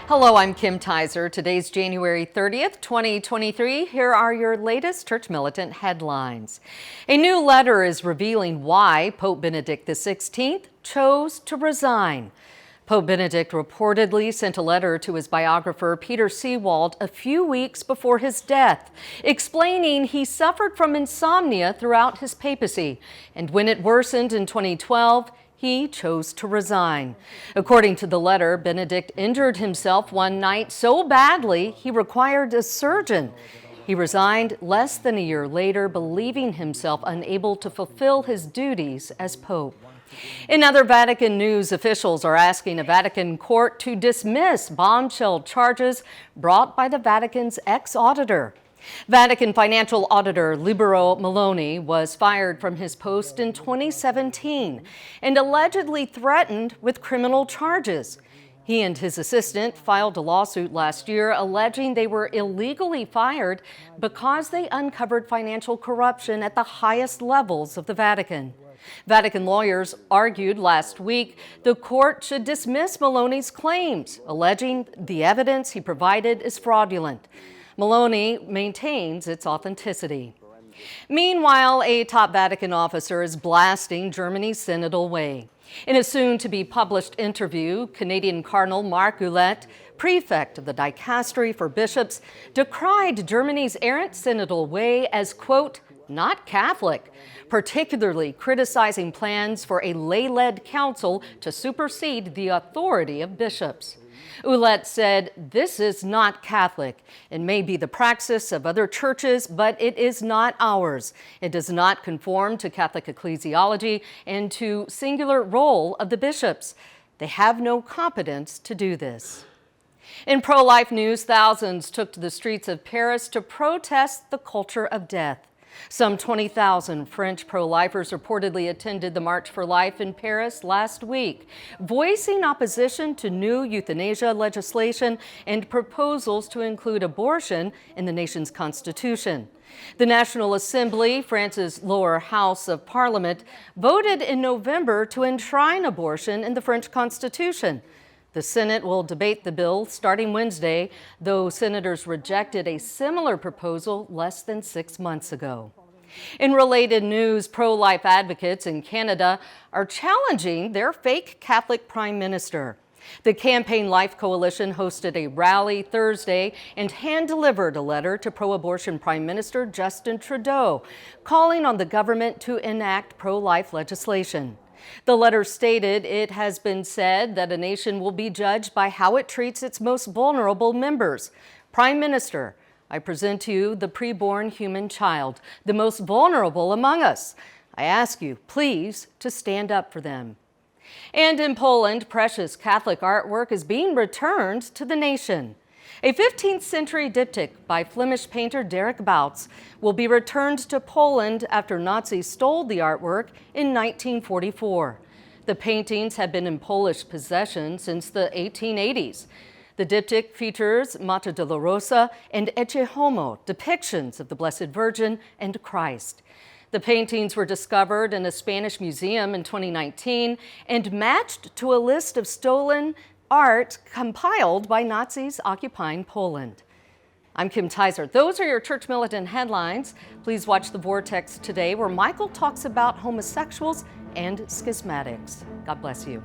Hello, I'm Kim Tizer. Today's January 30th, 2023. Here are your latest Church Militant headlines. A new letter is revealing why Pope Benedict XVI chose to resign. Pope Benedict reportedly sent a letter to his biographer Peter Seewald a few weeks before his death, explaining he suffered from insomnia throughout his papacy, and when it worsened in 2012, he chose to resign. According to the letter, Benedict injured himself one night so badly he required a surgeon. He resigned less than a year later, believing himself unable to fulfill his duties as Pope. In other Vatican news, officials are asking a Vatican court to dismiss bombshell charges brought by the Vatican's ex-auditor. Vatican financial auditor Libero Maloney was fired from his post in 2017 and allegedly threatened with criminal charges. He and his assistant filed a lawsuit last year alleging they were illegally fired because they uncovered financial corruption at the highest levels of the Vatican. Vatican lawyers argued last week the court should dismiss Maloney's claims, alleging the evidence he provided is fraudulent. Maloney maintains its authenticity. Meanwhile, a top Vatican officer is blasting Germany's synodal way. In a soon-to-be-published interview, Canadian Cardinal Marc Ouellet, prefect of the dicastery for bishops, decried Germany's errant synodal way as, quote, not Catholic, particularly criticizing plans for a lay-led council to supersede the authority of bishops. Ouellet said, this is not Catholic. It may be the praxis of other churches, but it is not ours. It does not conform to Catholic ecclesiology and to singular role of the bishops. They have no competence to do this. In pro-life news, thousands took to the streets of Paris to protest the culture of death. Some 20,000 French pro-lifers reportedly attended the March for Life in Paris last week, voicing opposition to new euthanasia legislation and proposals to include abortion in the nation's constitution. The National Assembly, France's lower house of parliament, voted in November to enshrine abortion in the French Constitution. The Senate will debate the bill starting Wednesday, though senators rejected a similar proposal less than 6 months ago. In related news, pro-life advocates in Canada are challenging their fake Catholic prime minister. The Campaign Life Coalition hosted a rally Thursday and hand-delivered a letter to pro-abortion Prime Minister Justin Trudeau, calling on the government to enact pro-life legislation. The letter stated it has been said that a nation will be judged by how it treats its most vulnerable members. Prime Minister, I present to you the preborn human child, the most vulnerable among us. I ask you, please, to stand up for them. And in Poland, precious Catholic artwork is being returned to the nation. A 15th century diptych by Flemish painter Derek Bouts will be returned to Poland after Nazis stole the artwork in 1944. The paintings have been in Polish possession since the 1880s. The diptych features Mater Dolorosa and Ecce Homo, depictions of the Blessed Virgin and Christ. The paintings were discovered in a Spanish museum in 2019 and matched to a list of stolen art compiled by Nazis occupying Poland. I'm Kim Tizer. Those are your Church Militant headlines. Please watch The Vortex today, where Michael talks about homosexuals and schismatics. God bless you.